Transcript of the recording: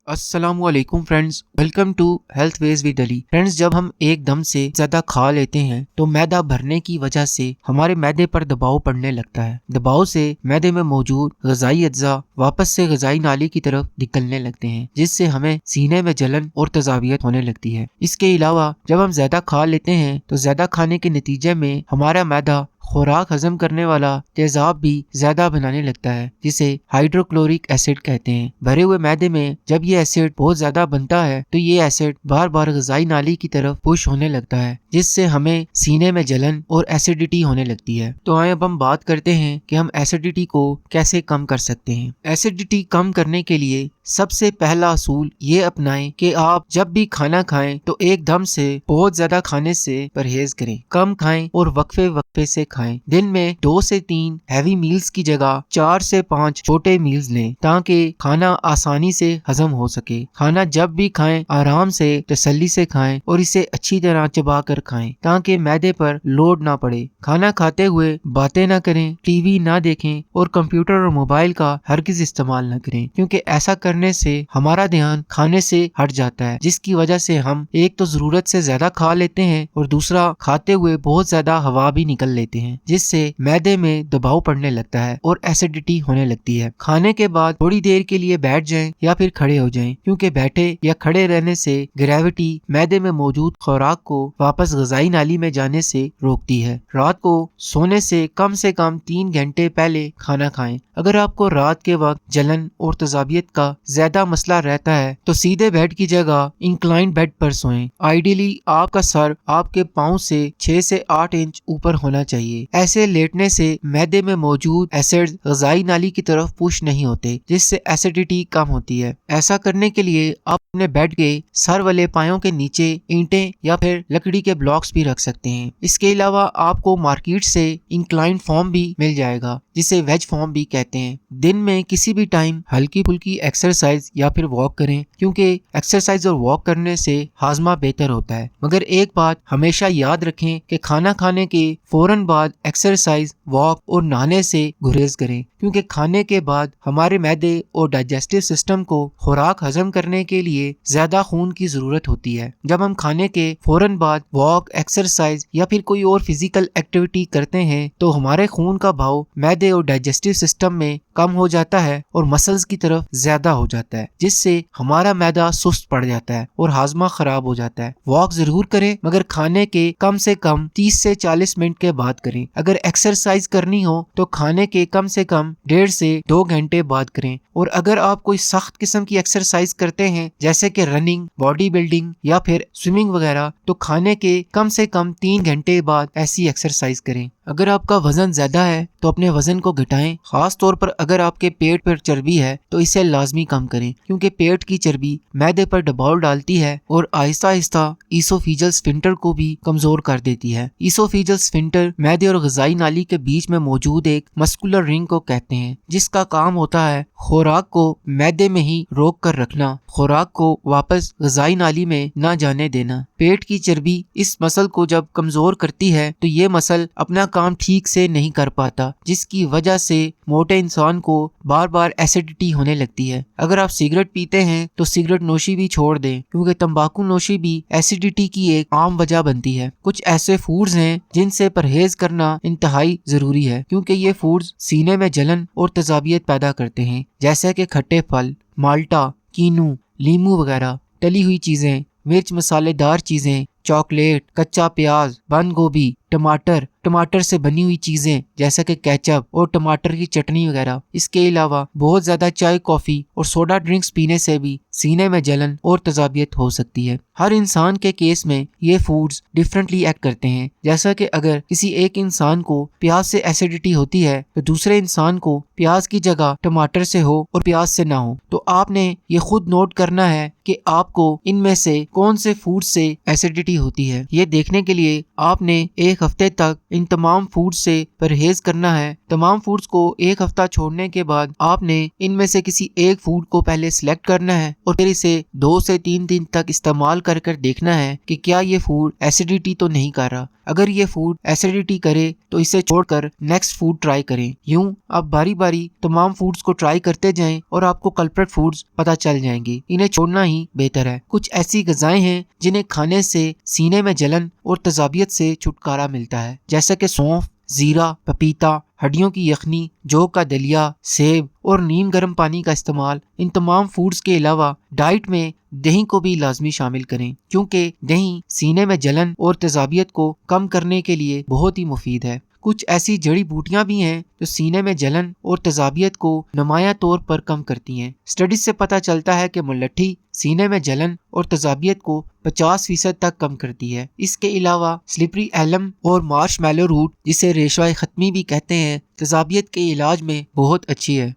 السلام علیکم friends, welcome to health wise with Ali. Friends, جب ہم ایک دم سے زیادہ کھا لیتے ہیں تو معدہ بھرنے کی وجہ سے ہمارے معدے پر دباؤ پڑنے لگتا ہے۔ دباؤ سے معدے میں موجود غذائی اجزاء واپس سے غذائی نالی کی طرف نکلنے لگتے ہیں، جس سے ہمیں سینے میں جلن اور تذابیت ہونے لگتی ہے۔ اس کے علاوہ جب ہم زیادہ کھا لیتے ہیں تو زیادہ کھانے کے نتیجے میں ہمارا معدہ خوراک ہضم کرنے والا تیزاب بھی زیادہ بنانے لگتا ہے، جسے ہائیڈروکلورک ایسڈ کہتے ہیں۔ بھرے ہوئے معدے میں جب یہ ایسڈ بہت زیادہ بنتا ہے تو یہ ایسڈ بار بار غذائی نالی کی طرف پش ہونے لگتا ہے، جس سے ہمیں سینے میں جلن اور ایسیڈیٹی ہونے لگتی ہے۔ تو آئے اب ہم بات کرتے ہیں کہ ہم ایسیڈیٹی کو کیسے کم کر سکتے ہیں۔ ایسیڈیٹی کم کرنے کے لیے سب سے پہلا اصول یہ اپنائیں کہ آپ جب بھی کھانا کھائیں تو ایک دم سے بہت زیادہ کھانے سے پرہیز کریں، کم کھائیں اور وقفے وقفے سے کھائیں۔ دن میں 2 سے 3 ہیوی میلز کی جگہ 4 سے 5 چھوٹے میلز لیں تاکہ کھانا آسانی سے ہضم ہو سکے۔ کھانا جب بھی کھائیں آرام سے تسلی سے کھائیں اور اسے اچھی طرح چبا کر کھائیں تاکہ معدے پر لوڈ نہ پڑے۔ کھانا کھاتے ہوئے باتیں نہ کریں، ٹی وی نہ دیکھیں اور کمپیوٹر اور موبائل کا ہرگز استعمال نہ کریں، کیونکہ ایسا کرنے سے ہمارا دھیان کھانے سے ہٹ جاتا ہے، جس کی وجہ سے ہم ایک تو ضرورت سے زیادہ کھا لیتے ہیں اور دوسرا کھاتے ہوئے بہت زیادہ ہوا بھی نکل لیتے ہیں، جس سے معدے میں دباؤ پڑنے لگتا ہے اور ایسیڈیٹی ہونے لگتی ہے۔ کھانے کے بعد تھوڑی دیر کے لیے بیٹھ جائیں یا پھر کھڑے ہو جائیں، کیونکہ بیٹھے یا کھڑے رہنے سے گریوٹی معدے میں موجود خوراک کو واپس غذائی نالی میں جانے سے روکتی ہے۔ رات کو سونے سے کم 3 گھنٹے پہلے کھانا کھائیں۔ اگر آپ کو رات کے وقت جلن اور تذابیت کا زیادہ مسئلہ رہتا ہے تو سیدھے بیڈ کی جگہ انکلائن بیڈ پر سوئیں۔ آئیڈیلی آپ کا سر آپ کے پاؤں سے 6 سے 8 انچ اوپر ہونا چاہیے۔ ایسے لیٹنے سے معدے میں موجود ایسڈ غذائی نالی کی طرف پش نہیں ہوتے، جس سے ایسیڈیٹی کم ہوتی ہے۔ ایسا کرنے کے لیے آپ اپنے بیڈ کے سر والے پایوں کے نیچے اینٹیں یا پھر لکڑی کے بلاکس بھی رکھ سکتے ہیں۔ اس کے علاوہ آپ کو مارکیٹ سے انکلائن فارم بھی مل جائے گا، جسے ویج فارم بھی کہتے ہیں۔ دن میں کسی بھی ٹائم ہلکی پھلکی ایکسرسائز یا پھر واک کریں، کیونکہ ایکسرسائز اور واک کرنے سے ہاضمہ بہتر ہوتا ہے۔ مگر ایک بات ہمیشہ یاد رکھیں کہ کھانا کھانے کے فوراً بعد ایکسرسائز، واک اور نہانے سے گریز کریں، کیونکہ کھانے کے بعد ہمارے معدے اور ڈائجسٹو سسٹم کو خوراک ہضم کرنے کے لیے زیادہ خون کی ضرورت ہوتی ہے۔ جب ہم کھانے کے فوراً بعد واک، ایکسرسائز یا پھر کوئی اور فزیکل ایکٹیویٹی کرتے ہیں تو ہمارے خون کا بہاؤ معدے اور ڈائجسٹو سسٹم میں کم ہو جاتا ہے اور مسلز کی طرف زیادہ ہو جاتا ہے، جس سے ہمارا معدہ سست پڑ جاتا ہے اور ہاضمہ خراب ہو جاتا ہے۔ واک ضرور کریں، مگر کھانے کے کم سے کم 30 سے 40 منٹ کے بعد کریں۔ اگر ایکسرسائز کرنی ہو تو کھانے کے کم سے کم 1.5 سے 2 گھنٹے بعد کریں، اور اگر آپ کوئی سخت قسم کی ایکسرسائز کرتے ہیں جیسے کہ رننگ، باڈی بلڈنگ یا پھر سوئمنگ وغیرہ، تو کھانے کے کم سے کم 3 گھنٹے بعد ایسی ایکسرسائز کریں۔ اگر آپ کا وزن زیادہ ہے تو اپنے وزن کو گھٹائیں، خاص طور پر اگر آپ کے پیٹ پر چربی ہے تو اسے لازمی کم کریں، کیونکہ پیٹ کی چربی معدے پر دباؤ ڈالتی ہے اور آہستہ آہستہ ایسوفیجل اسفنکٹر کو بھی کمزور کر دیتی ہے۔ ایسوفیجل اسفنکٹر معدے اور غذائی نالی کے بیچ میں موجود ایک مسکولر رنگ کو کہتے ہیں، جس کا کام ہوتا ہے خوراک کو معدے میں ہی روک کر رکھنا، خوراک کو واپس غذائی نالی میں نہ جانے دینا۔ پیٹ کی چربی اس مسل کو جب کمزور کرتی ہے تو یہ مسل اپنا کام ٹھیک سے نہیں کر پاتا، جس کی وجہ سے موٹے انسان کو بار بار ایسیڈیٹی ہونے لگتی ہے۔ اگر آپ سگریٹ پیتے ہیں تو سگریٹ نوشی بھی چھوڑ دیں، کیونکہ تمباکو نوشی بھی ایسیڈیٹی کی ایک عام وجہ بنتی ہے۔ کچھ ایسے فوڈز ہیں جن سے پرہیز کرنا انتہائی ضروری ہے، کیونکہ یہ فوڈز سینے میں جلن اور تذابیت پیدا کرتے ہیں، جیسے کہ کھٹے پھل، مالٹا، کینو، لیمو وغیرہ، تلی ہوئی چیزیں، مرچ مسالے دار چیزیں، چاکلیٹ، کچا پیاز، بند گوبھی، ٹماٹر سے بنی ہوئی چیزیں جیسا کہ کیچپ اور ٹماٹر کی چٹنی وغیرہ۔ اس کے علاوہ بہت زیادہ چائے، کافی اور سوڈا ڈرنکس پینے سے بھی سینے میں جلن اور تذابیت ہو سکتی ہے۔ ہر انسان کے کیس میں یہ فوڈز ڈیفرنٹلی ایکٹ کرتے ہیں، جیسا کہ اگر کسی ایک انسان کو پیاز سے ایسیڈیٹی ہوتی ہے تو دوسرے انسان کو پیاز کی جگہ ٹماٹر سے ہو اور پیاز سے نہ ہو، تو آپ نے یہ خود نوٹ کرنا ہے کہ آپ کو ان میں سے کون سے فوڈ سے ایسیڈیٹی ہوتی ہے۔ یہ دیکھنے کے لیے آپ نے ایک ایک ہفتے تک ان تمام فوڈز سے پرہیز کرنا ہے۔ تمام فوڈز کو ایک ہفتہ چھوڑنے کے بعد آپ نے ان میں سے کسی ایک فوڈ کو پہلے سلیکٹ کرنا ہے اور پھر اسے 2 سے 3 دن تک استعمال کر دیکھنا ہے کہ کیا یہ فوڈ ایسیڈیٹی تو نہیں کر رہا۔ اگر یہ فوڈ ایسیڈیٹی کرے تو اسے چھوڑ کر نیکسٹ فوڈ ٹرائی کریں۔ یوں آپ باری باری تمام فوڈز کو ٹرائی کرتے جائیں اور آپ کو کلپریٹ فوڈز پتہ چل جائیں گے۔ انہیں چھوڑنا ہی بہتر ہے۔ کچھ ایسی غذائیں ہیں جنہیں کھانے سے سینے میں جلن اور تذابیت سے چھٹکارا ملتا ہے، جیسا کہ سونف، زیرہ، پپیتا، ہڈیوں کی یخنی، جو کا دلیا، سیب اور نیم گرم پانی کا استعمال۔ ان تمام فوڈز کے علاوہ ڈائٹ میں دہی کو بھی لازمی شامل کریں، کیونکہ دہی سینے میں جلن اور تذابیت کو کم کرنے کے لیے بہت ہی مفید ہے۔ کچھ ایسی جڑی بوٹیاں بھی ہیں جو سینے میں جلن اور تذابیت کو نمایاں طور پر کم کرتی ہیں۔ اسٹڈیز سے پتہ چلتا ہے کہ ملٹھی سینے میں جلن اور تذابیت کو 50% تک کم کرتی ہے۔ اس کے علاوہ سلپری ایلم اور مارش میلو روٹ، جسے ریشہ ختمی بھی کہتے ہیں، تذابیت کے علاج میں بہت اچھی ہے۔